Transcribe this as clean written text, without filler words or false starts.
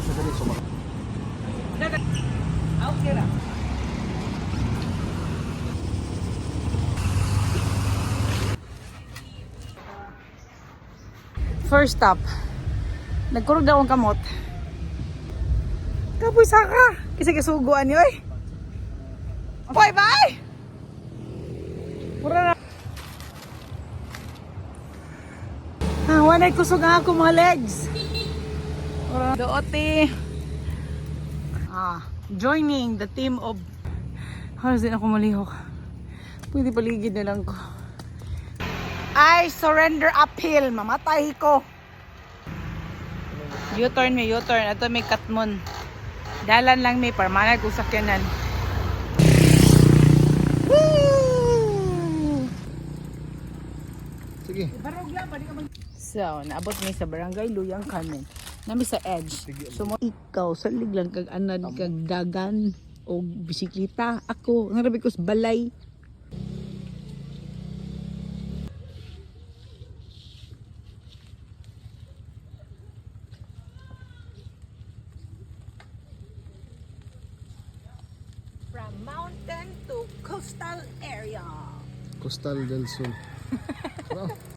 sa diretso ba? Okay ra. First stop. Nagkurog daw ang kamot. Kapoy saka. Kasi kasuguan niyo eh. Bye bye. Mura na. Wanay kusog nga ako mga legs. Doote. Joining the team of... Halos din ako malihok. Pwede paligid na lang ko. I surrender uphill. Mamatay ko. U-turn may U-turn. Ito may katmon. Dalan lang may permanent kung sakyanan. Woo! Sige. So, naabot mi sa barangay Luyang Carmen. Nami sa edge. So, ikaw, salig lang kag anad kag dagan o bisikleta. Ako, narabi ko sa balay. From mountain to coastal area. Coastal del Sol. Wow.